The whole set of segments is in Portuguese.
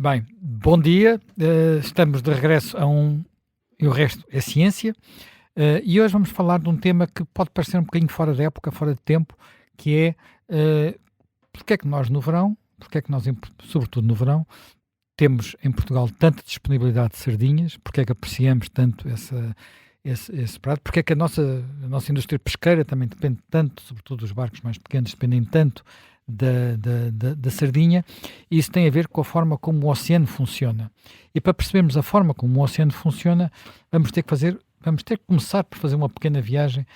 Bem, bom dia. Estamos de regresso a E o Resto é Ciência. E hoje vamos falar de um tema que pode parecer um bocadinho fora de época, fora de tempo, que é porque é que nós no verão, porque é que nós, sobretudo no verão, temos em Portugal tanta disponibilidade de sardinhas, porque é que apreciamos tanto esse prato, porque é que a nossa indústria pesqueira também depende tanto, sobretudo os barcos mais pequenos, dependem tanto da sardinha, e isso tem a ver com a forma como o oceano funciona. E para percebermos a forma como o oceano funciona, vamos ter que começar por fazer uma pequena viagem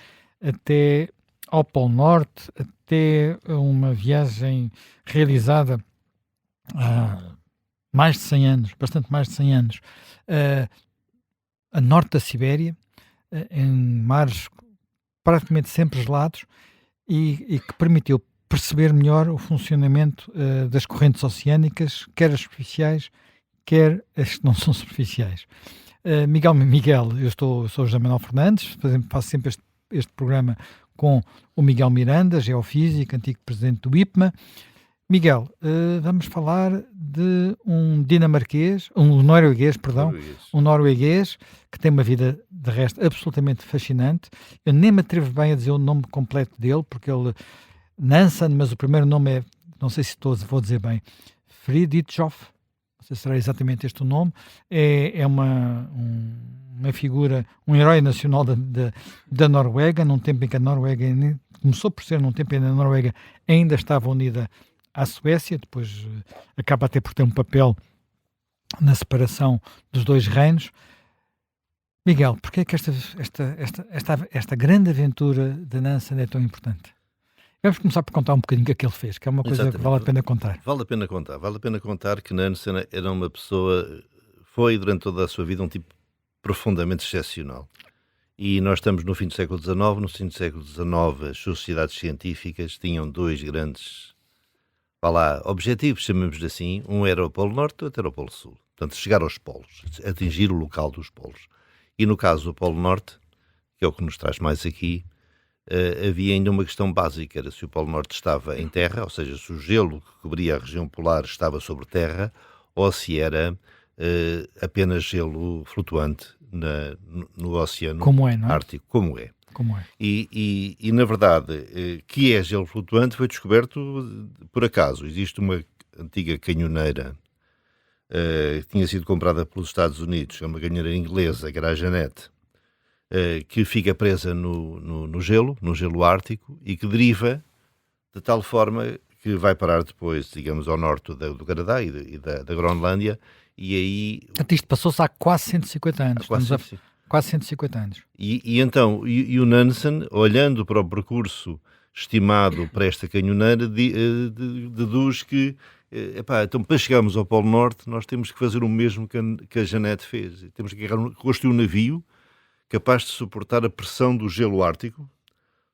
até ao Polo Norte, até uma viagem realizada há mais de 100 anos, bastante mais de 100 anos, a norte da Sibéria, em mares praticamente sempre gelados, e que permitiu perceber melhor o funcionamento das correntes oceânicas, quer as superficiais, quer as que não são superficiais. Miguel, sou o José Manuel Fernandes, faço sempre este programa com o Miguel Miranda, geofísico, antigo presidente do IPMA. Miguel, vamos falar de um norueguês que tem uma vida, de resto, absolutamente fascinante. Eu nem me atrevo bem a dizer o nome completo dele, porque ele, Nansen, mas o primeiro nome é, não sei se vou dizer bem, Fridtjof, não sei se será exatamente este o nome, é uma figura, um herói nacional da Noruega, num tempo em que a Noruega começou por ser num tempo em que a Noruega ainda estava unida à Suécia, depois acaba até por ter um papel na separação dos dois reinos. Miguel, porquê é que esta grande aventura de Nansen é tão importante? Vamos começar por contar um bocadinho o que ele fez, que é uma coisa que vale a pena contar. Vale a pena contar que Nansen era uma pessoa, foi durante toda a sua vida um tipo profundamente excepcional. E nós estamos no fim do século XIX, as sociedades científicas tinham dois grandes objetivos, chamemos-lhe assim. Um era o Polo Norte, outro era o Polo Sul. Portanto, chegar aos polos, atingir o local dos polos. E no caso do Polo Norte, que é o que nos traz mais aqui, havia ainda uma questão básica, era se o Polo Norte estava em terra, ou seja, se o gelo que cobria a região polar estava sobre terra, ou se era apenas gelo flutuante no Oceano Ártico, como é. E na verdade, que é gelo flutuante foi descoberto por acaso. Existe uma antiga canhoneira que tinha sido comprada pelos Estados Unidos, é uma canhoneira inglesa, que era a Jeannette, que fica presa no gelo ártico, e que deriva de tal forma que vai parar depois, digamos, ao norte do Canadá e da Groenlândia, e aí... Isto passou-se há quase 150 anos. Quase 150 anos. E então, o Nansen, olhando para o percurso estimado para esta canhoneira, deduz que, então para chegarmos ao Polo Norte, nós temos que fazer o mesmo que a Jeannette fez. Temos que construir um navio capaz de suportar a pressão do gelo ártico,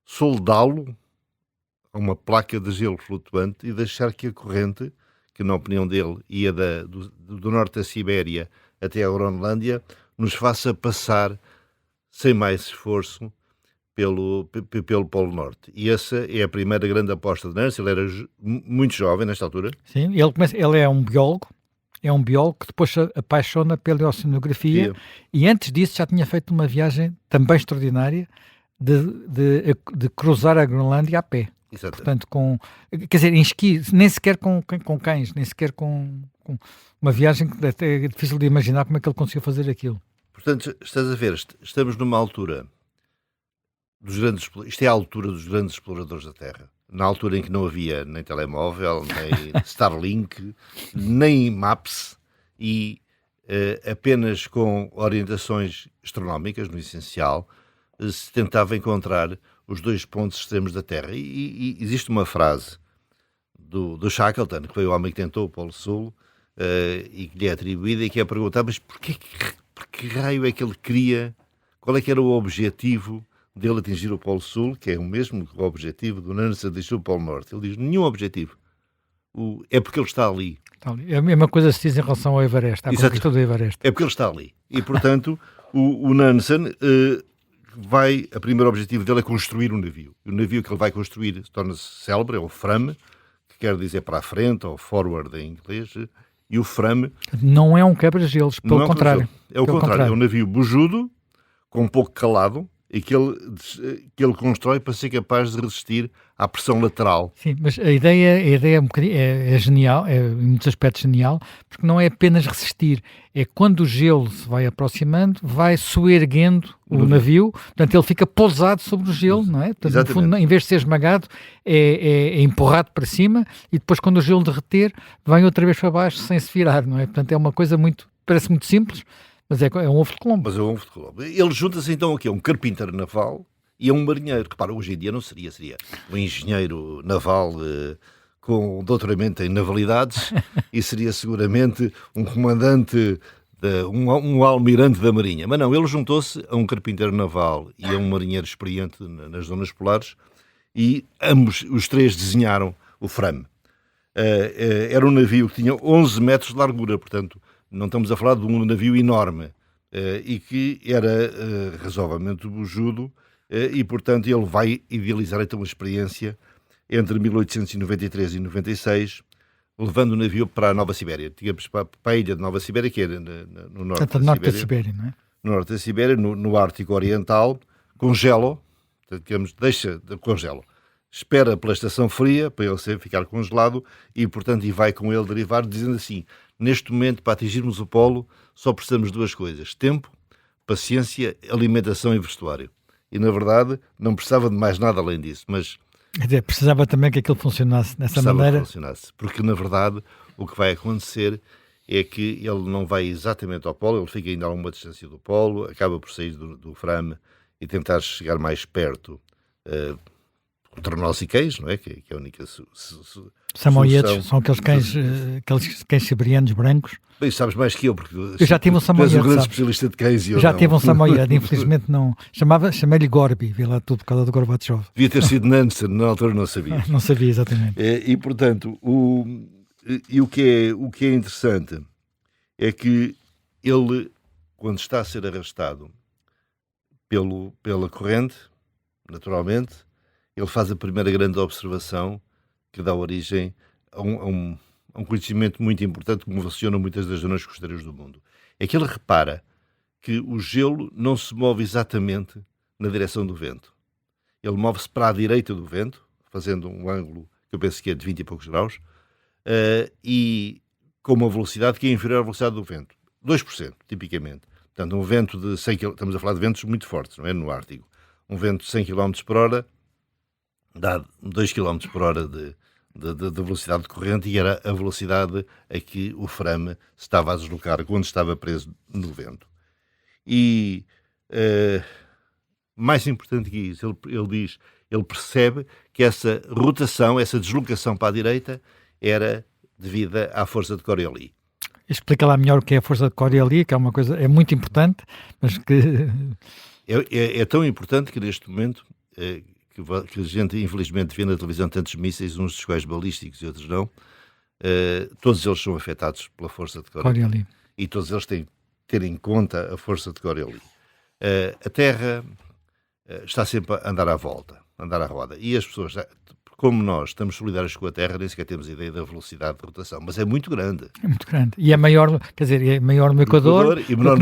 soldá-lo a uma placa de gelo flutuante e deixar que a corrente, que na opinião dele ia do norte da Sibéria até a Groenlândia, nos faça passar sem mais esforço pelo Polo Norte. E essa é a primeira grande aposta de Nansen. Ele era muito jovem nesta altura. Sim, ele é um biólogo. É um biólogo que depois se apaixona pela oceanografia, e antes disso já tinha feito uma viagem também extraordinária de cruzar a Groenlândia a pé. Exatamente. Portanto, quer dizer, em esqui, nem sequer com cães, nem sequer com uma viagem que até é difícil de imaginar como é que ele conseguiu fazer aquilo. Portanto, estás a ver, estamos numa altura isto é a altura dos grandes exploradores da Terra. Na altura em que não havia nem telemóvel, nem Starlink, nem Maps, e apenas com orientações astronómicas, no essencial, se tentava encontrar os dois pontos extremos da Terra. E existe uma frase do Shackleton, que foi o homem que tentou o Polo Sul, e que lhe é atribuída, e que é perguntar, mas por que raio é que ele queria, qual é que era o objetivo dele atingir o Polo Sul, que é o mesmo que o objetivo do Nansen de atingir o Polo Norte? Ele diz, nenhum objetivo. É porque ele está ali. É a mesma coisa se diz em relação ao Everest, à conquista do Everest. É porque ele está ali. E, portanto, o Nansen o primeiro objetivo dele é construir um navio. O navio que ele vai construir torna-se célebre, é o Fram, que quer dizer para a frente, ou forward em inglês, e o Frame Não é um quebra-gelos, não pelo é um contrário. quebra-gelo. É o contrário, é um navio bujudo, com um pouco calado, e que ele constrói para ser capaz de resistir à pressão lateral. Sim, mas a ideia é, é genial, é em muitos aspectos genial, porque não é apenas resistir, é quando o gelo se vai aproximando, vai soerguendo o navio, portanto ele fica pousado sobre o gelo, não é? Portanto, no fundo, em vez de ser esmagado, é empurrado para cima e depois quando o gelo derreter, vem outra vez para baixo sem se virar, não é? Portanto, é uma coisa parece muito simples, mas é um ovo de Colombo. Mas é um ovo de Colombo. Ele junta-se então aqui a um carpinteiro naval e a um marinheiro. Repara, hoje em dia não seria um engenheiro naval com doutoramento em navalidades e seria seguramente um comandante, um almirante da marinha. Mas não, ele juntou-se a um carpinteiro naval e a um marinheiro experiente nas zonas polares e ambos, os três, desenharam o Frame. Era um navio que tinha 11 metros de largura, portanto, não estamos a falar de um navio enorme e que era razoavelmente bujudo e, portanto, ele vai idealizar então a experiência entre 1893 e 96, levando o navio para a Nova Sibéria, digamos, para a ilha de Nova Sibéria, que era no norte da Sibéria. Não é? No norte da Sibéria, no Ártico Oriental, congela, digamos, deixa de congelo. Espera pela estação fria, para ele ficar congelado, e, portanto, vai com ele derivar, dizendo assim: neste momento, para atingirmos o polo, só precisamos de duas coisas: tempo, paciência, alimentação e vestuário. E, na verdade, não precisava de mais nada além disso, mas... Quer dizer, precisava também que aquilo funcionasse dessa maneira. Que funcionasse, porque, na verdade, o que vai acontecer é que ele não vai exatamente ao polo, ele fica ainda a uma distância do polo, acaba por sair do Frame e tentar chegar mais perto... Tornosiqueis, não é? Que é a única Samoyedes são aqueles cães siberianos brancos. Bem, sabes mais que eu, porque eu já tive um Samoyed. Tu és um grande especialista de cães e eu já não. Tive um Samoyed, infelizmente não. Chamei-lhe Gorby, vi lá tudo por causa do Gorbachev. Devia ter sido Nansen, na altura não sabia. Não sabia, exatamente. E portanto, o que é interessante é que ele, quando está a ser arrastado pela corrente, naturalmente, ele faz a primeira grande observação que dá origem a um conhecimento muito importante que emociona muitas das zonas costeiras do mundo. É que ele repara que o gelo não se move exatamente na direção do vento. Ele move-se para a direita do vento, fazendo um ângulo que eu penso que é de 20 e poucos graus, e com uma velocidade que é inferior à velocidade do vento. 2%, tipicamente. Portanto, um vento de 100 km, estamos a falar de ventos muito fortes, não é? No Ártico. Um vento de 100 km por hora dá 2 km por hora de velocidade de corrente, e era a velocidade a que o Frame se estava a deslocar quando estava preso no vento. E mais importante que isso, ele percebe que essa rotação, essa deslocação para a direita era devida à força de Coriolis. Explica lá melhor o que é a força de Coriolis, que é uma coisa, é muito importante, mas que... É tão importante que neste momento... que a gente infelizmente vê na televisão tantos mísseis, uns dos quais balísticos e outros não, todos eles são afetados pela força de Coriolis. E todos eles têm que ter em conta a força de Coriolis. A Terra está sempre a andar à volta, a andar à roda. E as pessoas, como nós estamos solidários com a Terra, nem sequer temos ideia da velocidade de rotação, mas é muito grande. É muito grande. E é maior, quer dizer, é maior no Equador e menor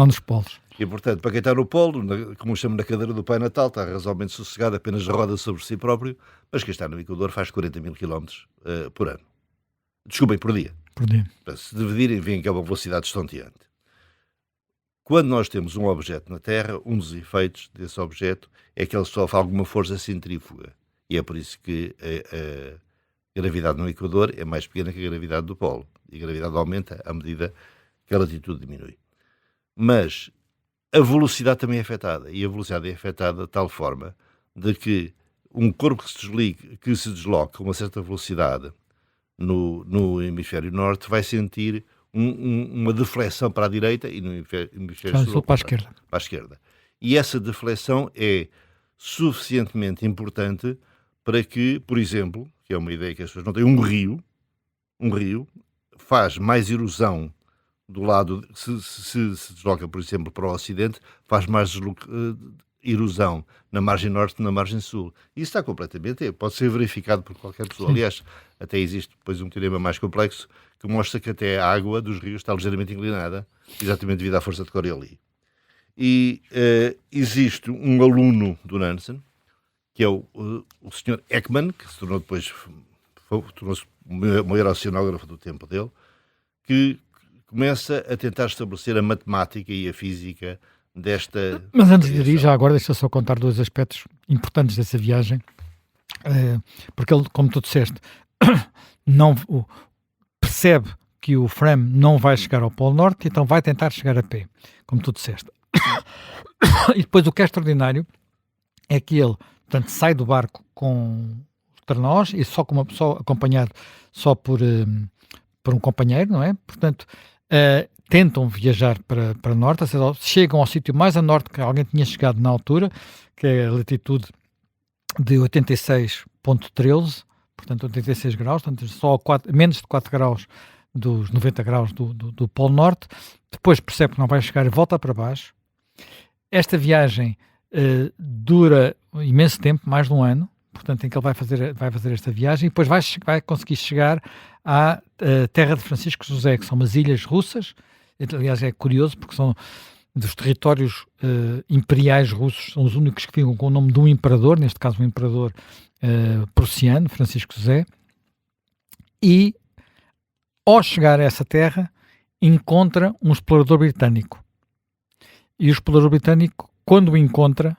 nos polos. E, portanto, para quem está no polo, como chamo na cadeira do Pai Natal, está razoavelmente sossegado, apenas roda sobre si próprio, mas quem está no Equador faz 40 mil km por ano. Desculpem, por dia. Por dia. Se dividirem, veem que é uma velocidade estonteante. Quando nós temos um objeto na Terra, um dos efeitos desse objeto é que ele sofre alguma força centrífuga. E é por isso que a gravidade no Equador é mais pequena que a gravidade do polo. E a gravidade aumenta à medida que a latitude diminui. Mas a velocidade também é afetada, e a velocidade é afetada de tal forma de que um corpo que se desloca com uma certa velocidade no hemisfério norte vai sentir uma deflexão para a direita e no hemisfério sul para a esquerda. E essa deflexão é suficientemente importante para que, por exemplo, que é uma ideia que as pessoas não têm, um rio faz mais erosão do lado, se desloca, por exemplo, para o ocidente, faz mais erosão na margem norte e na margem sul. Isso está completamente, pode ser verificado por qualquer pessoa. Aliás, até existe depois um teorema mais complexo que mostra que até a água dos rios está ligeiramente inclinada, exatamente devido à força de Coriolis. E existe um aluno do Nansen, que é o Sr. Ekman, que se tornou depois, tornou-se o maior oceanógrafo do tempo dele, que começa a tentar estabelecer a matemática e a física desta... Mas antes de ir, já agora deixa só contar dois aspectos importantes dessa viagem, porque ele, como tu disseste, não percebe que o Fram não vai chegar ao Polo Norte, então vai tentar chegar a pé, como tu disseste. E depois o que é extraordinário é que ele, portanto, sai do barco com os trenós e só acompanhado só por um companheiro, não é? Portanto, tentam viajar para norte, ou seja, chegam ao sítio mais a norte que alguém tinha chegado na altura, que é a latitude de 86,13, portanto 86 graus, portanto só menos de 4 graus dos 90 graus do Polo Norte. Depois percebe que não vai chegar e volta para baixo. Esta viagem dura imenso tempo, mais de um ano, portanto em que ele vai fazer esta viagem e depois vai conseguir chegar à terra de Francisco José, que são umas ilhas russas. Aliás, é curioso porque são dos territórios imperiais russos, são os únicos que ficam com o nome de um imperador, neste caso um imperador prussiano, Francisco José, e ao chegar a essa terra encontra um explorador britânico. E o explorador britânico, quando o encontra,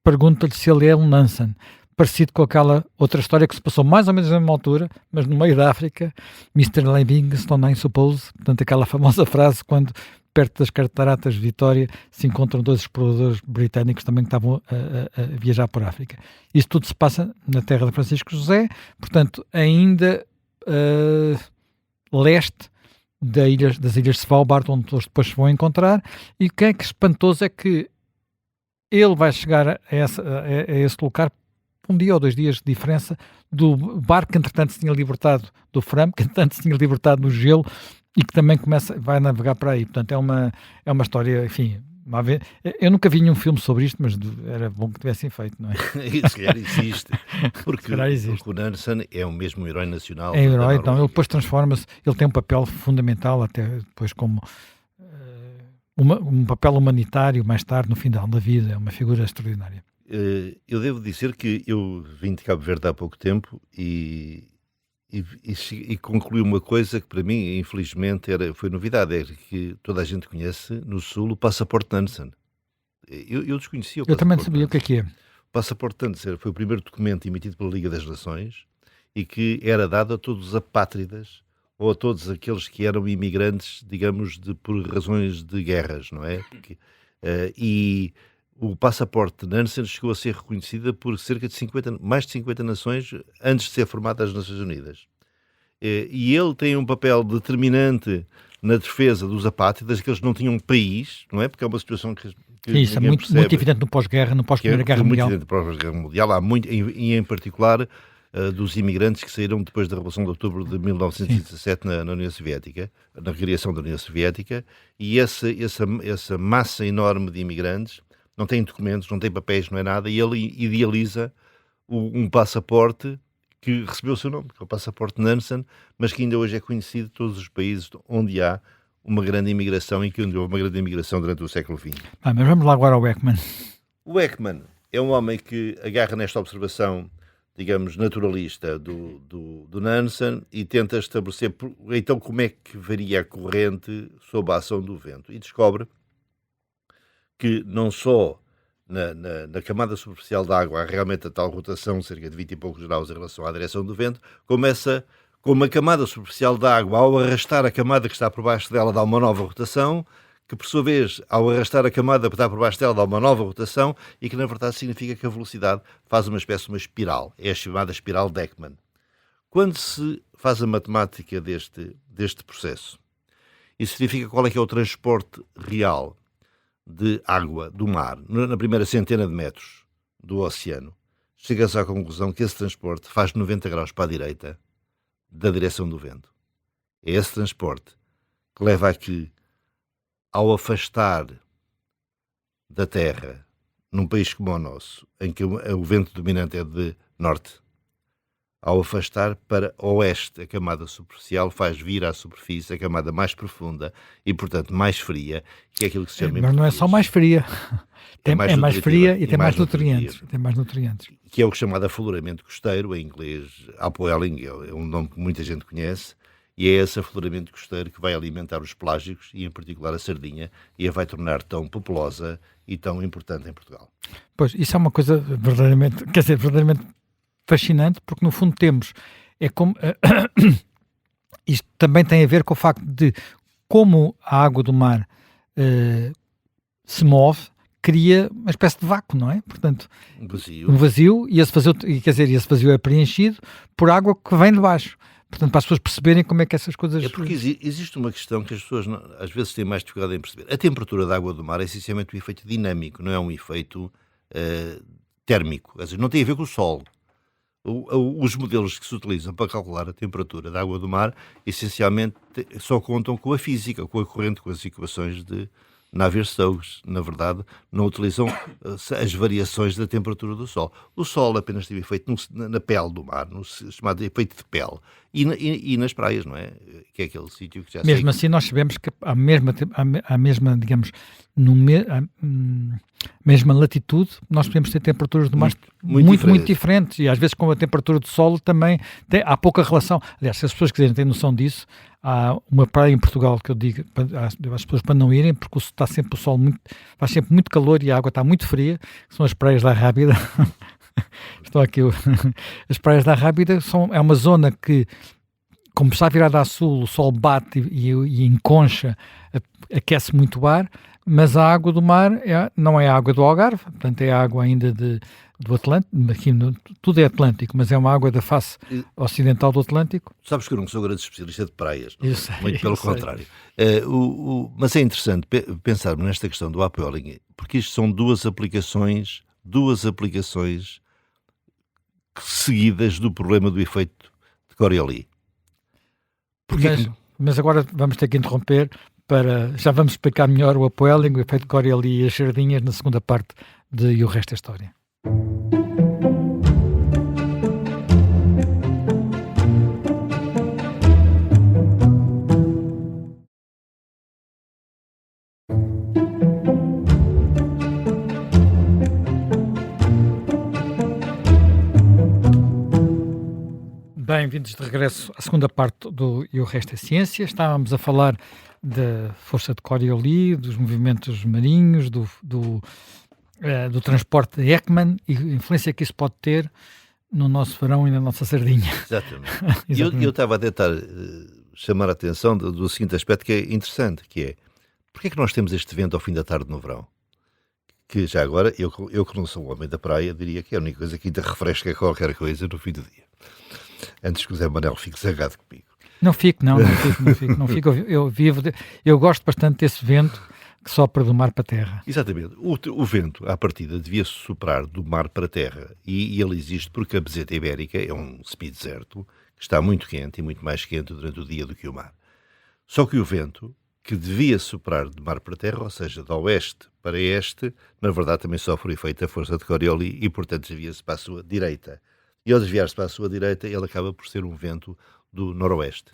pergunta-lhe se ele é um Nansen, parecido com aquela outra história que se passou mais ou menos na mesma altura, mas no meio da África, Mr. Livingstone, I suppose, portanto aquela famosa frase quando perto das cataratas de Vitória se encontram dois exploradores britânicos também que estavam a viajar por África. Isso tudo se passa na terra de Francisco José, portanto ainda leste das ilhas de Svalbard, onde eles depois se vão encontrar, e o que é que espantoso é que ele vai chegar a esse lugar um dia ou 2 dias de diferença do barco que entretanto se tinha libertado do Fram, que entretanto se tinha libertado do gelo e que também vai navegar para aí. Portanto, é uma história, enfim, eu nunca vi nenhum filme sobre isto, mas era bom que tivessem feito, não é? Se calhar existe, porque o Nansen é o mesmo herói nacional. É herói, então ele depois transforma-se, ele tem um papel fundamental até depois como um papel humanitário mais tarde, no final da vida, é uma figura extraordinária. Eu devo dizer que eu vim de Cabo Verde há pouco tempo e concluí uma coisa que para mim, infelizmente, foi novidade, é que toda a gente conhece no Sul o passaporte Nansen. Eu desconhecia o passaporte. Eu também não sabia o que é. O passaporte Nansen foi o primeiro documento emitido pela Liga das Nações e que era dado a todos os apátridas ou a todos aqueles que eram imigrantes, digamos, por razões de guerras, não é? E o passaporte de Nansen chegou a ser reconhecida por cerca de mais de 50 nações antes de ser formada as Nações Unidas. E ele tem um papel determinante na defesa dos apátridas, que eles não tinham país, não é? Porque é uma situação que isso é muito evidente no pós-guerra, no pós-Primeira Guerra Mundial. Muito evidente no pós-Guerra Mundial. Há muito, e em particular dos imigrantes que saíram depois da Revolução de Outubro de 1917 na União Soviética, na criação da União Soviética, e essa massa enorme de imigrantes não tem documentos, não tem papéis, não é nada, e ele idealiza um passaporte que recebeu o seu nome, que é o passaporte Nansen, mas que ainda hoje é conhecido de todos os países onde há uma grande imigração e que onde houve uma grande imigração durante o século XX. Mas vamos lá agora ao Ekman. O Ekman é um homem que agarra nesta observação, digamos, naturalista do Nansen e tenta estabelecer, então, como é que varia a corrente sob a ação do vento. E descobre que não só na camada superficial da água há realmente a tal rotação, cerca de 20 e poucos graus em relação à direção do vento, como a camada superficial da água, ao arrastar a camada que está por baixo dela, dá uma nova rotação, que por sua vez, ao arrastar a camada que está por baixo dela, dá uma nova rotação e que na verdade significa que a velocidade faz uma espécie de uma espiral. É a chamada espiral de Ekman. Quando se faz a matemática deste processo, isso significa qual é que é o transporte real de água do mar, na primeira centena de metros do oceano, chega-se à conclusão que esse transporte faz 90 graus para a direita da direção do vento. É esse transporte que leva a que, ao afastar da Terra num país como o nosso, em que o vento dominante é de norte, ao afastar para oeste a camada superficial, faz vir à superfície a camada mais profunda e, portanto, mais fria, que é aquilo que se chama Mas não é só mais fria. É mais fria e tem mais nutrientes. Tem mais nutrientes. Que é o chamado afloramento costeiro, em inglês, upwelling, é um nome que muita gente conhece, e é esse afloramento costeiro que vai alimentar os pelágicos, e em particular a sardinha, e a vai tornar tão populosa e tão importante em Portugal. Pois, isso é uma coisa verdadeiramente fascinante, porque no fundo temos, é como, isto também tem a ver com o facto de como a água do mar se move, cria uma espécie de vácuo, não é? Portanto, um vazio e esse vazio é preenchido por água que vem de baixo. Portanto, para as pessoas perceberem como é que essas coisas... É porque existe uma questão que as pessoas às vezes têm mais dificuldade em perceber. A temperatura da água do mar é essencialmente um efeito dinâmico, não é um efeito térmico. Quer dizer, não tem a ver com o sol. Os modelos que se utilizam para calcular a temperatura da água do mar essencialmente só contam com a física, com a corrente, com as equações de Navier-Stokes. Na verdade, não utilizam as variações da temperatura do Sol. O Sol apenas teve efeito na pele do mar, no chamado efeito de pele, e nas praias, não é? Que é aquele sítio que já mesmo assim, nós sabemos que a mesma digamos, mesma latitude, nós podemos ter temperaturas do mar muito diferentes, e às vezes com a temperatura do solo também há pouca relação. Aliás, se as pessoas quiserem ter noção disso, há uma praia em Portugal que eu digo às pessoas para não irem, porque está sempre o sol faz sempre muito calor e a água está muito fria, que são as praias da Rábida. Estão aqui as praias da Rábida, é uma zona que, como está virada a sul, o sol bate e enconcha, aquece muito o ar, mas a água do mar não é a água do Algarve, portanto é a água ainda do Atlântico, aqui tudo é Atlântico, mas é uma água da face ocidental do Atlântico. Sabes que eu não sou grande especialista de praias, muito pelo contrário. Mas é interessante pensarmos nesta questão do upwelling, porque isto são duas aplicações seguidas do problema do efeito de Coriolis. Mas agora vamos ter que interromper já vamos explicar melhor o upwelling, o efeito de Coriolis e as sardinhas na segunda parte de E o Resto é História. Bem-vindos de regresso à segunda parte do E o Resto é Ciência. Estávamos a falar da força de Coriolis, dos movimentos marinhos, do transporte de Ekman e a influência que isso pode ter no nosso verão e na nossa sardinha. Exatamente. Eu estava a tentar chamar a atenção do seguinte aspecto que é interessante, que é, porque é que nós temos este vento ao fim da tarde no verão? Que já agora, eu que não sou um homem da praia, diria que é a única coisa que ainda refresca qualquer coisa no fim do dia. Antes que o Zé Manel fique zangado comigo. Não fico. Eu gosto bastante desse vento que sopra do mar para a terra. Exatamente. O vento, à partida, devia soprar do mar para a terra. E ele existe porque a meseta ibérica é um semideserto que está muito quente e muito mais quente durante o dia do que o mar. Só que o vento, que devia soprar do mar para a terra, ou seja, de oeste para este, na verdade também sofre o efeito da força de Coriolis e, portanto, desvia-se para a sua direita. E ao desviar-se para a sua direita, ele acaba por ser um vento do noroeste.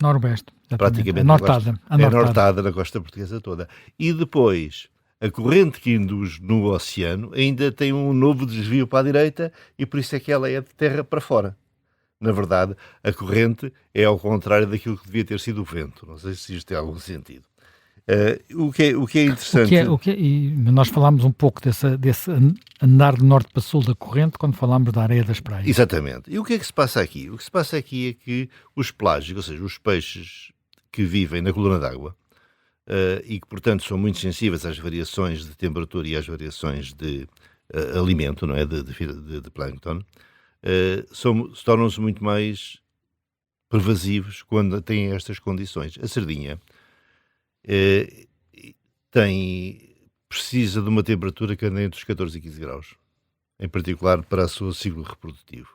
Praticamente nortada na costa portuguesa toda. E depois, a corrente que induz no oceano ainda tem um novo desvio para a direita e por isso é que ela é de terra para fora. Na verdade, a corrente é ao contrário daquilo que devia ter sido o vento. Não sei se isto tem algum sentido. O que é interessante... E nós falámos um pouco desse andar de norte para sul da corrente quando falámos da areia das praias. Exatamente. E o que é que se passa aqui? O que se passa aqui é que os pelágicos, ou seja, os peixes que vivem na coluna d'água e que, portanto, são muito sensíveis às variações de temperatura e às variações de alimento, não é? De plâncton, tornam-se muito mais pervasivos quando têm estas condições. A sardinha precisa de uma temperatura que anda entre os 14 e 15 graus, em particular para o seu ciclo reprodutivo.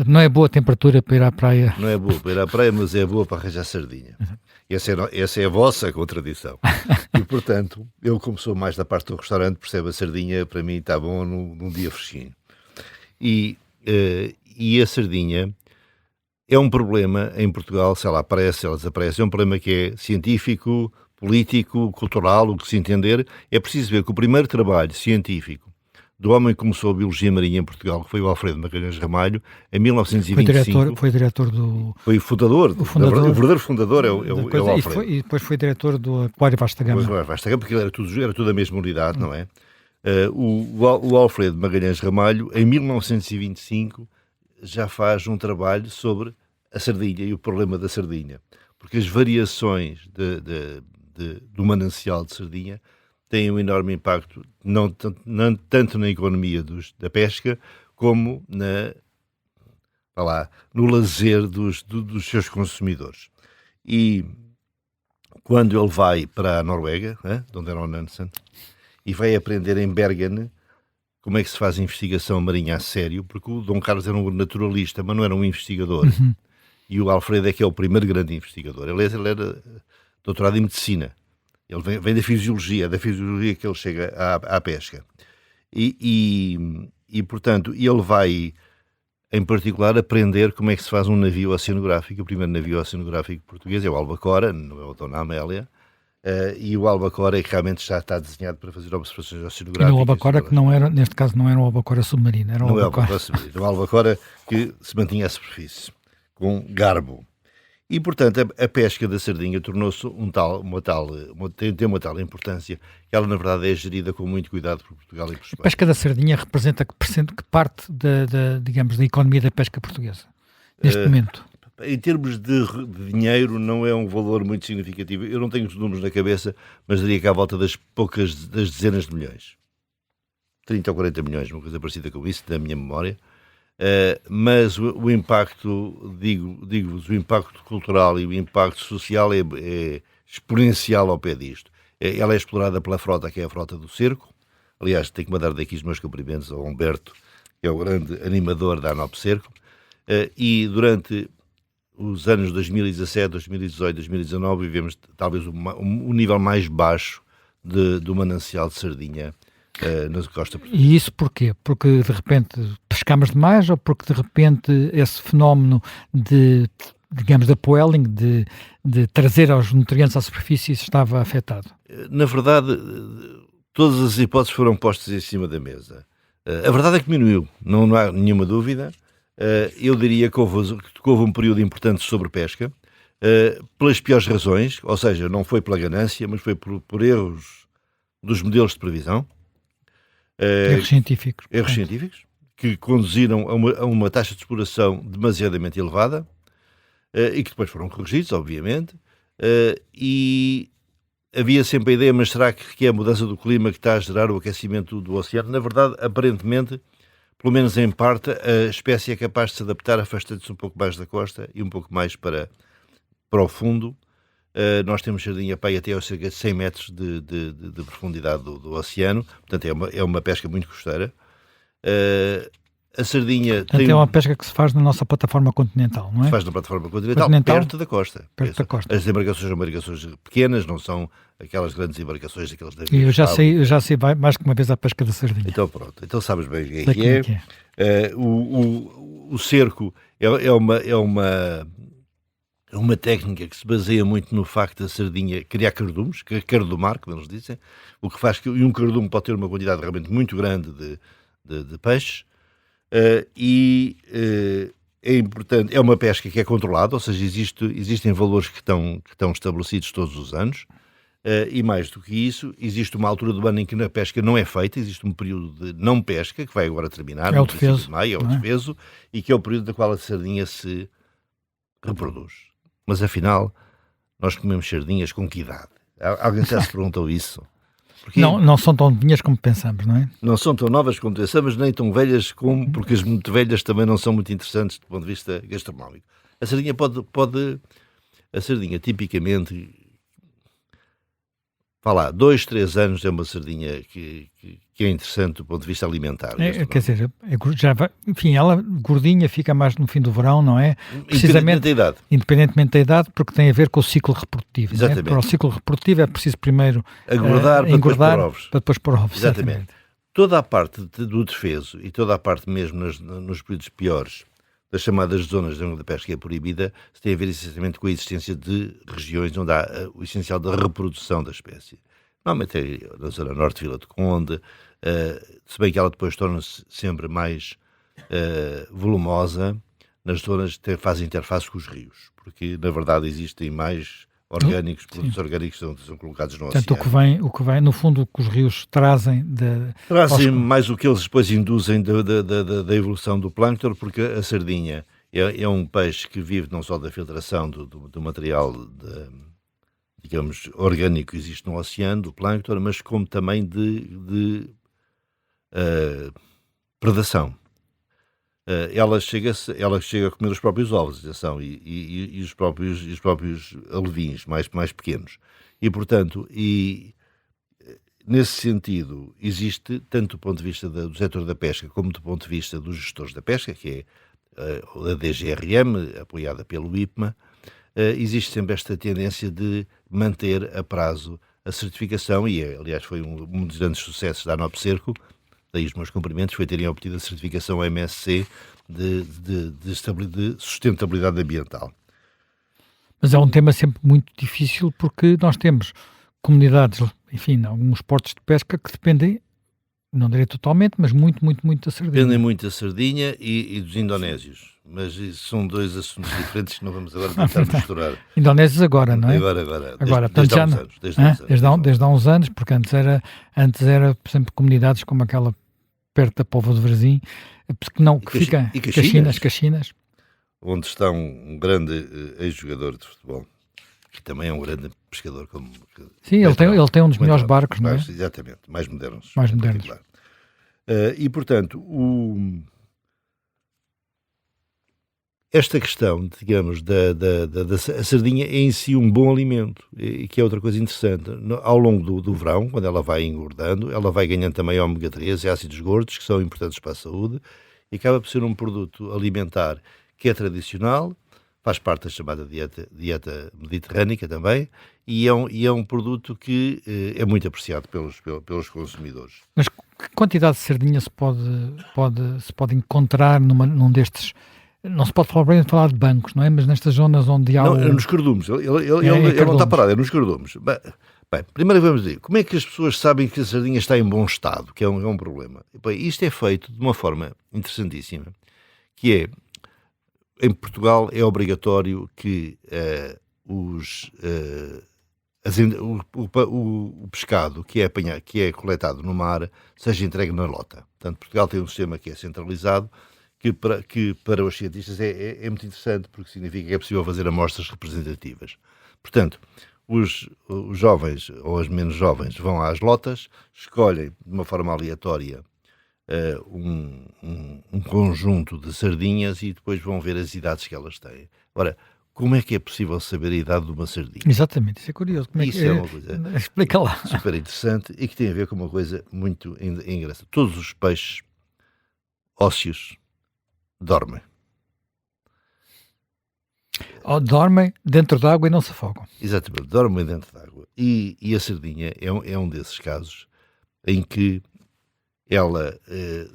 Não é boa temperatura para ir à praia. Não é boa para ir à praia, mas é boa para arranjar sardinha. Essa é a vossa contradição. E, portanto, eu como sou mais da parte do restaurante, percebo a sardinha, para mim está bom num dia fresquinho. E a sardinha é um problema em Portugal, se ela aparece, se ela desaparece, é um problema que é científico, político, cultural, o que se entender. É preciso ver que o primeiro trabalho científico do homem que começou a biologia marinha em Portugal, que foi o Alfredo Magalhães Ramalho, em 1925. Foi diretor do... Foi o fundador. O verdadeiro fundador é o Alfredo. E depois foi diretor do Aquário Vasta Gama. Vasta Gama, porque era tudo a mesma unidade, não é? O Alfredo Magalhães Ramalho, em 1925, já faz um trabalho sobre a sardinha e o problema da sardinha. Porque as variações do manancial de sardinha têm um enorme impacto, não tanto na economia da pesca, como no lazer dos seus consumidores. E quando ele vai para a Noruega, de onde era o Nansen, e vai aprender em Bergen como é que se faz investigação marinha a sério, porque o Dom Carlos era um naturalista, mas não era um investigador. Uhum. E o Alfredo é que é o primeiro grande investigador. Ele era doutorado em medicina. Ele vem da fisiologia que ele chega à pesca. E, portanto, ele vai, em particular, aprender como é que se faz um navio oceanográfico. O primeiro navio oceanográfico português é o Albacora, não é o Dona Amélia. E o Albacora é que realmente já está desenhado para fazer observações oceanográficas. E o Albacora, que não era, neste caso, não era um Albacora submarino, era um Albacora submarino. Era um Albacora que se mantinha à superfície, com garbo. E, portanto, a pesca da sardinha tornou-se tem uma tal importância que ela, na verdade, é gerida com muito cuidado por Portugal e por Espanha. A pesca da sardinha representa que parte digamos, da economia da pesca portuguesa, neste momento? Em termos de dinheiro, não é um valor muito significativo. Eu não tenho os números na cabeça, mas diria que à volta das dezenas de milhões. 30 ou 40 milhões, uma coisa parecida com isso, da minha memória. Mas o impacto, digo-vos, o impacto cultural e o impacto social é exponencial ao pé disto. Ela é explorada pela frota, que é a frota do cerco. Aliás, tenho que mandar daqui os meus cumprimentos ao Humberto, que é o grande animador da ANOP Cerco. E durante os anos 2017, 2018, 2019, vivemos talvez um nível mais baixo do manancial de sardinha na costa portuguesa. E isso porquê? Porque de repente pescamos demais ou porque de repente esse fenómeno digamos, de upwelling, de trazer os nutrientes à superfície estava afetado? Na verdade, todas as hipóteses foram postas em cima da mesa. A verdade é que diminuiu, não há nenhuma dúvida. Eu diria que houve um período importante de sobrepesca, pelas piores razões, ou seja, não foi pela ganância, mas foi por erros dos modelos de previsão. Erros científicos. Erros científicos, que conduziram a uma taxa de exploração demasiadamente elevada, e que depois foram corrigidos, obviamente, e havia sempre a ideia, mas será que é a mudança do clima que está a gerar o aquecimento do oceano? Na verdade, aparentemente, pelo menos em parte, a espécie é capaz de se adaptar, afastando-se um pouco mais da costa e um pouco mais para o fundo. Nós temos sardinha pai até aos cerca de 100 metros de profundidade do oceano, portanto é uma pesca muito costeira. A sardinha portanto, é uma pesca que se faz na nossa plataforma continental, não é? Se faz na plataforma continental, perto da costa. Perto da costa. As embarcações são embarcações pequenas, não são aquelas grandes embarcações, aqueles navios. Eu já sei mais que uma vez a pesca da sardinha. Então pronto, então sabes bem o que é. O cerco é uma técnica que se baseia muito no facto da sardinha criar cardumes, cardumar, como eles dizem, o que faz que um cardume pode ter uma quantidade realmente muito grande de peixes. É importante, é uma pesca que é controlada, ou seja, existem valores que estão estabelecidos todos os anos, e mais do que isso, existe uma altura do ano em que a pesca não é feita, existe um período de não pesca, que vai agora terminar, é o defeso, de maio, é o defeso, e que é o período da qual a sardinha se reproduz. Mas afinal, nós comemos sardinhas com que idade? Alguém já se perguntou isso? Porque não são tão novinhas como pensamos, não é? Não são tão novas como pensamos, nem tão velhas como, porque as muito velhas também não são muito interessantes do ponto de vista gastronómico. A sardinha a sardinha tipicamente, 2, 3 anos é uma sardinha que que é interessante do ponto de vista alimentar. Quer dizer, enfim, ela gordinha fica mais no fim do verão, não é? Precisamente da idade. Independentemente da idade, porque tem a ver com o ciclo reprodutivo. Exatamente. Para o ciclo reprodutivo é preciso primeiro engordar para depois pôr ovos. Exatamente. Toda a parte do defeso e toda a parte mesmo nos períodos piores das chamadas zonas onde a pesca é proibida, tem a ver essencialmente com a existência de regiões onde há o essencial da reprodução da espécie. Normalmente é na zona norte de Vila de Conde, se bem que ela depois torna-se sempre mais volumosa nas zonas que fazem interface com os rios, porque na verdade existem mais produtos orgânicos que são colocados no Portanto, oceano. o que vem, no fundo, o que os rios trazem... Trazem mais o que eles depois induzem da evolução do plâncton, porque a sardinha é um peixe que vive não só da filtração do material, digamos, orgânico que existe no oceano, do plâncton, mas como também de predação. Ela chega a comer os próprios ovos, atenção, e os próprios alevins mais pequenos. E, portanto, nesse sentido, existe, tanto do ponto de vista do setor da pesca, como do ponto de vista dos gestores da pesca, que é a DGRM, apoiada pelo IPMA, existe sempre esta tendência de manter a prazo a certificação, e aliás foi um dos grandes sucessos da ANOPSERCO, daí os meus cumprimentos, foi terem obtido a certificação MSC de sustentabilidade ambiental. Mas é um tema sempre muito difícil porque nós temos comunidades, enfim, alguns portos de pesca que dependem, não direi totalmente, mas muito da sardinha. Dependem muito da sardinha e dos indonésios, mas isso são dois assuntos diferentes que não vamos agora tentar misturar. Indonésios agora, não é? Agora, desde há uns anos. Desde há uns anos, porque antes era, por exemplo, comunidades como aquela perto da Póvoa de Varzim, que fica Caxinas. Onde está um grande ex-jogador de futebol, que também é um grande pescador. Sim, ele tem um dos melhores barcos, não é? Exatamente, mais modernos. E, portanto, esta questão, digamos, da sardinha é em si um bom alimento, e que é outra coisa interessante. Ao longo do verão, quando ela vai engordando, ela vai ganhando também ômega 3 e ácidos gordos, que são importantes para a saúde, e acaba por ser um produto alimentar que é tradicional, faz parte da chamada dieta mediterrânica também, e é um produto que é muito apreciado pelos consumidores. Mas que quantidade de sardinha se pode encontrar num destes... Não se pode falar de bancos, não é? Mas nestas zonas onde há... Não, é nos cardumes. Ele não está parado, é nos cardumes. Bem, primeiro vamos dizer, como é que as pessoas sabem que a sardinha está em bom estado, que é um problema? Bem, isto é feito de uma forma interessantíssima, que é, em Portugal é obrigatório que o pescado que é coletado no mar seja entregue na lota. Portanto, Portugal tem um sistema que é centralizado, que para os cientistas é muito interessante, porque significa que é possível fazer amostras representativas. Portanto, os jovens ou as menos jovens vão às lotas, escolhem de uma forma aleatória um conjunto de sardinhas e depois vão ver as idades que elas têm. Ora, como é que é possível saber a idade de uma sardinha? Exatamente, isso é curioso. Isso é uma coisa explica lá. Super interessante e que tem a ver com uma coisa muito engraçada. Todos os peixes ósseos dormem. Dormem dentro d'água e não se afogam. Exatamente, dormem dentro d'água. E a sardinha é um desses casos em que ela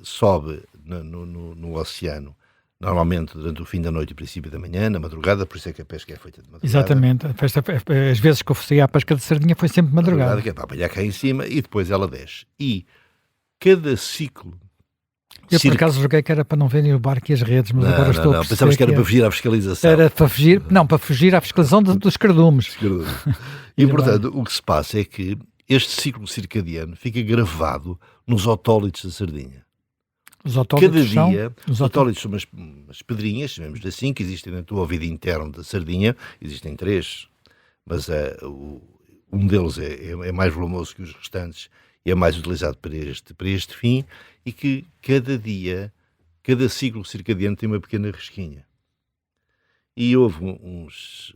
sobe no oceano, normalmente durante o fim da noite e princípio da manhã, na madrugada, por isso é que a pesca é feita de madrugada. Exatamente, as vezes que eu fui à pesca de sardinha foi sempre de madrugada. Que é para apanhar cá em cima e depois ela desce. E cada ciclo... Eu por acaso joguei que era para não verem o barco e as redes, mas agora estou a perceber. Pensávamos que era para fugir à fiscalização. Era para fugir à fiscalização dos cardumes. E portanto, o que se passa é que este ciclo circadiano fica gravado nos otólitos da sardinha. Os otólitos os otólitos são umas pedrinhas, chamemos assim, que existem dentro do ouvido interno da sardinha. Existem 3, mas um deles é mais volumoso que os restantes e é mais utilizado para este fim, e que cada ciclo circadiano tem uma pequena resquinha. E houve uns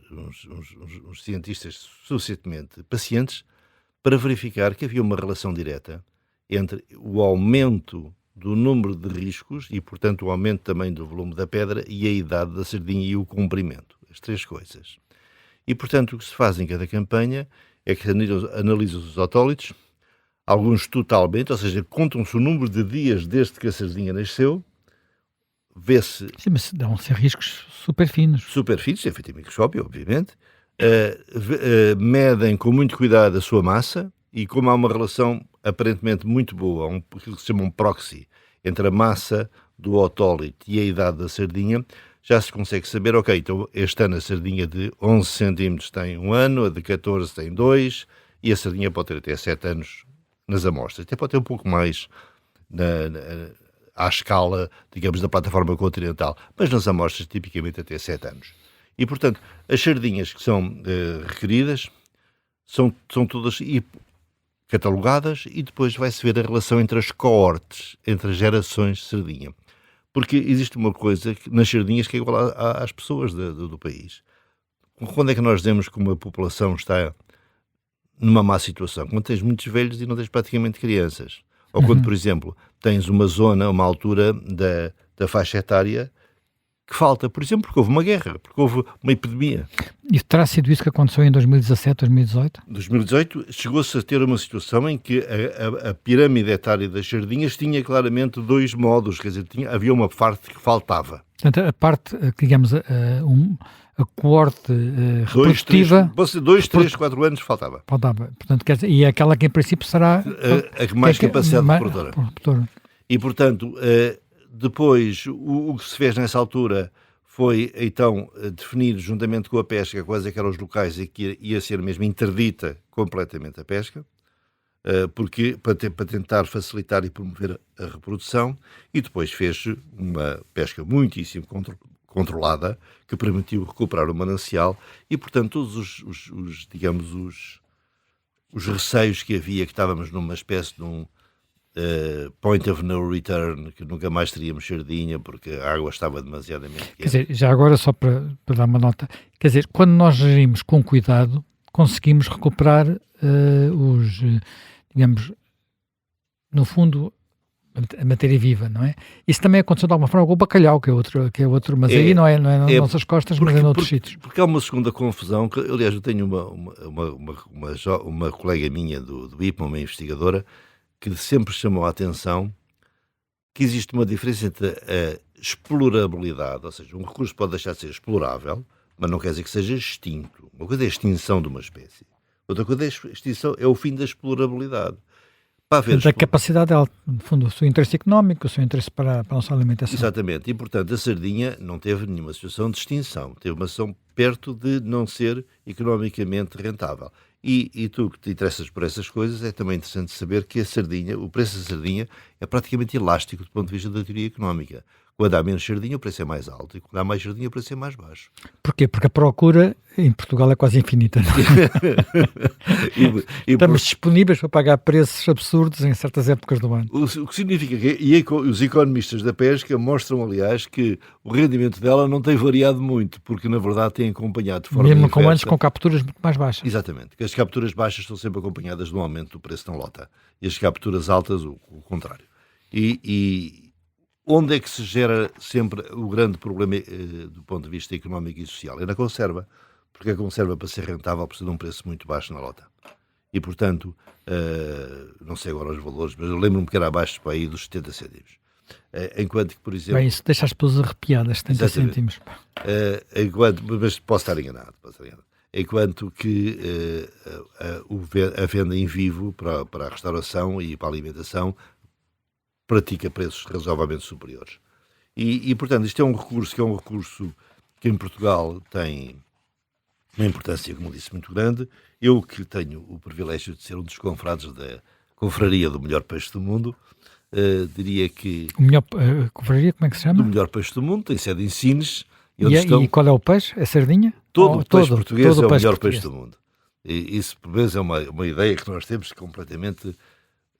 cientistas suficientemente pacientes para verificar que havia uma relação direta entre o aumento do número de riscos e, portanto, o aumento também do volume da pedra e a idade da sardinha e o comprimento. As 3 coisas. E, portanto, o que se faz em cada campanha é que analisam os autólitos, alguns totalmente, ou seja, contam-se o número de dias desde que a sardinha nasceu, vê-se... Sim, mas dão-se riscos super finos. Super finos, é feito em microscópio, obviamente. Medem com muito cuidado a sua massa e como há uma relação aparentemente muito boa, aquilo que se chama um proxy, entre a massa do autólito e a idade da sardinha, já se consegue saber, ok, então este ano a sardinha de 11 centímetros tem 1 ano, a de 14 tem 2, e a sardinha pode ter até 7 anos nas amostras. Até pode ter um pouco mais à escala, digamos, da plataforma continental, mas nas amostras tipicamente até 7 anos. E, portanto, as sardinhas que são requeridas são todas catalogadas e depois vai-se ver a relação entre as coortes, entre as gerações de sardinha. Porque existe uma coisa nas sardinhas que é igual às pessoas do país. Quando é que nós dizemos que uma população está numa má situação? Quando tens muitos velhos e não tens praticamente crianças. Ou quando, por exemplo, tens uma zona, uma altura da faixa etária que falta, por exemplo, porque houve uma guerra, porque houve uma epidemia. E terá sido isso que aconteceu em 2017, 2018? Em 2018 chegou-se a ter uma situação em que a pirâmide etária das sardinhas tinha claramente 2 modos, quer dizer, havia uma parte que faltava. Portanto, a parte, digamos, a coorte reprodutiva... 2, 3, 4 anos faltava. Portanto, quer dizer, e é aquela que em princípio será... a mais capacidade reprodutora. E, portanto... Depois, o que se fez nessa altura foi, então, definir juntamente com a pesca quais é que eram os locais em que ia ser mesmo interdita completamente a pesca, porque, para tentar facilitar e promover a reprodução, e depois fez uma pesca muitíssimo controlada, que permitiu recuperar o manancial, e, portanto, todos os receios que havia, que estávamos numa espécie de um point of no return, que nunca mais teríamos sardinha porque a água estava demasiadamente quente. Quer dizer, já agora só para dar uma nota, quer dizer, quando nós gerimos com cuidado, conseguimos recuperar digamos, no fundo, a matéria viva, não é? Isso também aconteceu de alguma forma com o bacalhau, que é outro, mas aí não é nas nossas costas, mas é noutros sítios. Porque há uma segunda confusão, que, aliás, eu tenho uma colega minha do IPMA, uma investigadora, que sempre chamou a atenção que existe uma diferença entre a explorabilidade, ou seja, um recurso pode deixar de ser explorável, mas não quer dizer que seja extinto. Uma coisa é a extinção de uma espécie. Outra coisa é a extinção, é o fim da explorabilidade. Da capacidade dela, no fundo, o seu interesse económico, o seu interesse para a nossa alimentação. Exatamente, e portanto a sardinha não teve nenhuma situação de extinção, teve uma situação perto de não ser economicamente rentável. E tu que te interessas por essas coisas, é também interessante saber que a sardinha, o preço da sardinha é praticamente elástico do ponto de vista da teoria económica. Quando há menos sardinha, o preço é mais alto, e quando há mais sardinha, o preço é mais baixo. Porquê? Porque a procura em Portugal é quase infinita, não é? Estamos disponíveis para pagar preços absurdos em certas épocas do ano. O que significa que os economistas da pesca mostram, aliás, que o rendimento dela não tem variado muito, porque na verdade tem acompanhado de forma mesmo inversa. Com anos com capturas muito mais baixas. Exatamente, que as capturas baixas estão sempre acompanhadas do aumento do preço na lota, e as capturas altas o contrário. E onde é que se gera sempre o grande problema do ponto de vista económico e social? É na conserva, porque a conserva, para ser rentável, precisa de um preço muito baixo na lota. E, portanto, não sei agora os valores, mas eu lembro-me que era abaixo para aí dos 70 cêntimos. Enquanto que, por exemplo... Bem, isso deixa as pessoas arrepiadas, 70 cêntimos. Mas posso estar enganado. Enquanto que a venda em vivo para a restauração e para a alimentação pratica preços razoavelmente superiores. E, portanto, isto é um recurso que em Portugal tem uma importância, como disse, muito grande. Eu que tenho o privilégio de ser um dos confrades da confraria do melhor peixe do mundo, diria que... O melhor confraria, como é que se chama? Do melhor peixe do mundo, tem sede em Sines. E qual é o peixe? É sardinha? Todo o peixe português é o melhor peixe do mundo. E isso, por vezes, é uma ideia que nós temos completamente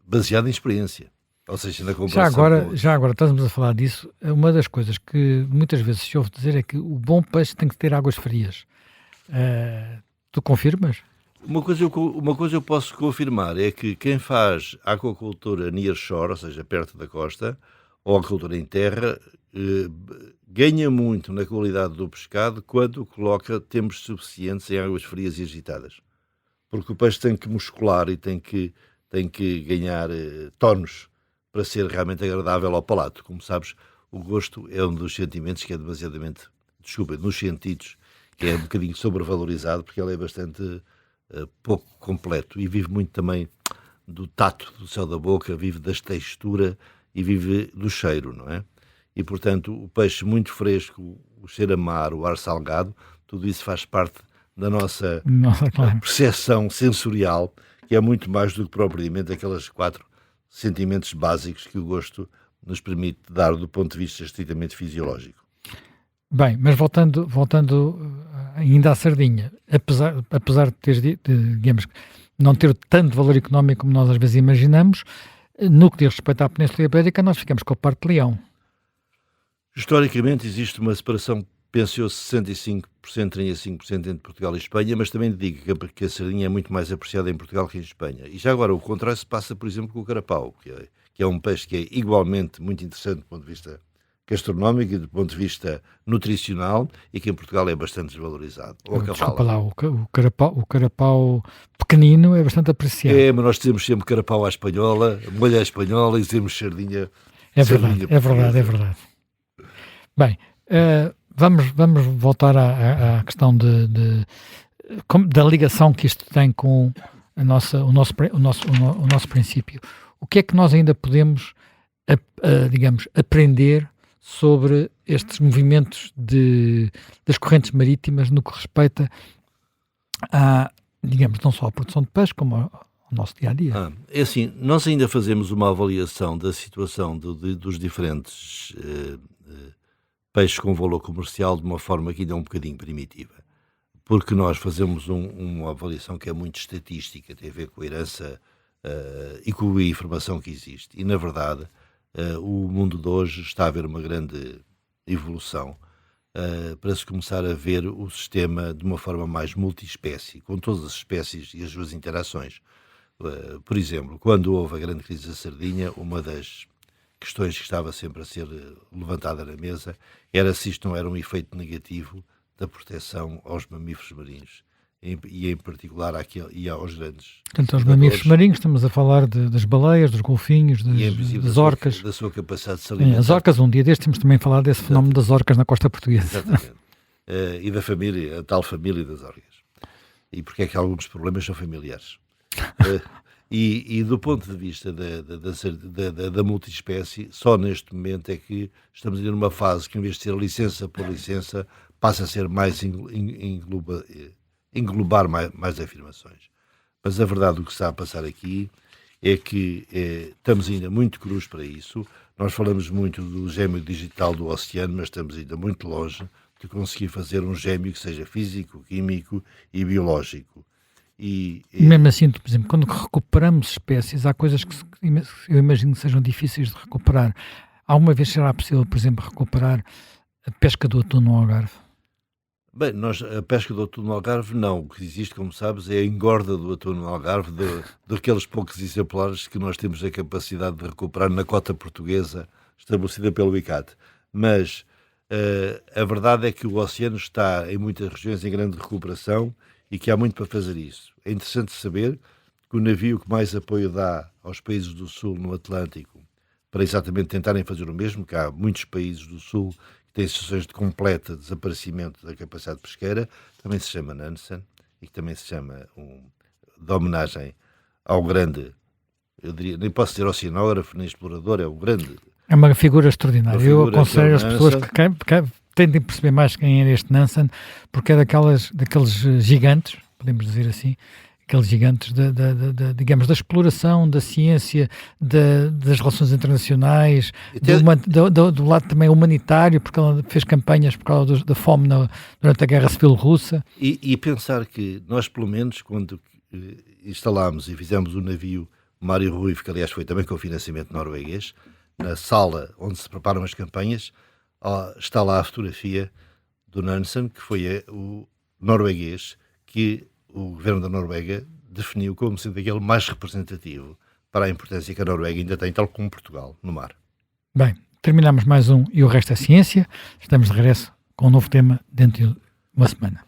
baseada em experiência. Ou seja, na comparação já agora estamos a falar disso, uma das coisas que muitas vezes se ouve dizer é que o bom peixe tem que ter águas frias. Tu confirmas? Uma coisa eu posso confirmar é que quem faz aquacultura near shore, ou seja, perto da costa, ou aquacultura em terra, ganha muito na qualidade do pescado quando coloca tempos suficientes em águas frias e agitadas. Porque o peixe tem que muscular e tem que ganhar tonos para ser realmente agradável ao palato. Como sabes, o gosto é um dos sentimentos que é demasiadamente, desculpa, nos sentidos, que é um bocadinho sobrevalorizado, porque ele é bastante pouco completo e vive muito também do tato do céu da boca, vive da textura e vive do cheiro, não é? E, portanto, o peixe muito fresco, o cheiro a mar, o ar salgado, tudo isso faz parte da nossa Claro. percepção sensorial, que é muito mais do que propriamente aqueles 4 sentimentos básicos que o gosto nos permite dar do ponto de vista estritamente fisiológico. Bem, mas voltando ainda à sardinha, apesar de ter, digamos, não ter tanto valor económico como nós às vezes imaginamos, no que diz respeito à Península Ibérica, nós ficamos com a parte de Leão. Historicamente existe uma separação, penso eu, 65%, 35% entre Portugal e Espanha, mas também digo que a sardinha é muito mais apreciada em Portugal que em Espanha. E já agora o contrário se passa, por exemplo, com o carapau, que é um peixe que é igualmente muito interessante do ponto de vista gastronómico e do ponto de vista nutricional e que em Portugal é bastante desvalorizado. Ou a Desculpa cavala. lá, o carapau pequenino é bastante apreciado. É, mas nós temos sempre carapau à espanhola, molho à espanhola e dizemos sardinha. É verdade, sardinha é verdade, é portuguesa. verdade. Bem, vamos voltar à questão da ligação que isto tem com o nosso princípio. O que é que nós ainda podemos, digamos, aprender sobre estes movimentos das correntes marítimas no que respeita a, digamos, não só à produção de peixe, como ao nosso dia-a-dia? É assim, nós ainda fazemos uma avaliação da situação dos diferentes peixes com valor comercial de uma forma que ainda é um bocadinho primitiva. Porque nós fazemos uma avaliação que é muito estatística, tem a ver com a herança e com a informação que existe. E, na verdade, o mundo de hoje está a haver uma grande evolução para se começar a ver o sistema de uma forma mais multiespécie, com todas as espécies e as suas interações. Por exemplo, quando houve a grande crise da sardinha, uma das questões que estava sempre a ser levantada na mesa era se isto não era um efeito negativo da proteção aos mamíferos marinhos e em particular e aos grandes Portanto, aos predadores, mamíferos marinhos, estamos a falar das baleias, dos golfinhos, e em princípio das orcas. da sua capacidade de se Sim, alimentar. as orcas, um dia destes temos também a falar desse fenómeno das orcas na costa portuguesa. Exatamente. E da família, a tal família das orcas. E porque é que alguns problemas são familiares. E do ponto de vista da multiespécie, só neste momento é que estamos ainda numa fase que, em vez de ser licença por licença, passa a ser mais englobar mais afirmações. Mas a verdade do que está a passar aqui é que estamos ainda muito crus para isso. Nós falamos muito do gêmeo digital do oceano, mas estamos ainda muito longe de conseguir fazer um gêmeo que seja físico, químico e biológico. E mesmo assim, por exemplo, quando recuperamos espécies, há coisas que eu imagino que sejam difíceis de recuperar. Alguma vez será possível, por exemplo, recuperar a pesca do atum no Algarve? Bem, a pesca do atum no Algarve não. O que existe, como sabes, é a engorda do atum no Algarve, daqueles poucos exemplares que nós temos a capacidade de recuperar na cota portuguesa estabelecida pelo ICAT. Mas a verdade é que o oceano está em muitas regiões em grande recuperação e que há muito para fazer isso. É interessante saber que o navio que mais apoio dá aos países do Sul no Atlântico para exatamente tentarem fazer o mesmo, que há muitos países do Sul que têm situações de completo desaparecimento da capacidade pesqueira, também se chama Nansen e que também se chama de homenagem ao grande, eu diria, nem posso dizer oceanógrafo nem explorador, é o grande. É uma figura extraordinária. Eu aconselho as pessoas que tentem perceber mais quem é este Nansen, porque é daqueles gigantes, podemos dizer assim, aqueles gigantes digamos, da exploração, da ciência, das relações internacionais, do lado também humanitário, porque ela fez campanhas por causa da fome durante a Guerra Civil Russa. E pensar que nós, pelo menos, quando instalámos e fizemos o navio Mário Ruivo, que aliás foi também com financiamento norueguês, na sala onde se preparam as campanhas, está lá a fotografia do Nansen, que foi o norueguês que o governo da Noruega definiu como sendo aquele mais representativo para a importância que a Noruega ainda tem, tal como Portugal, no mar. Bem, terminamos mais um E o Resto é Ciência. Estamos de regresso com um novo tema dentro de uma semana.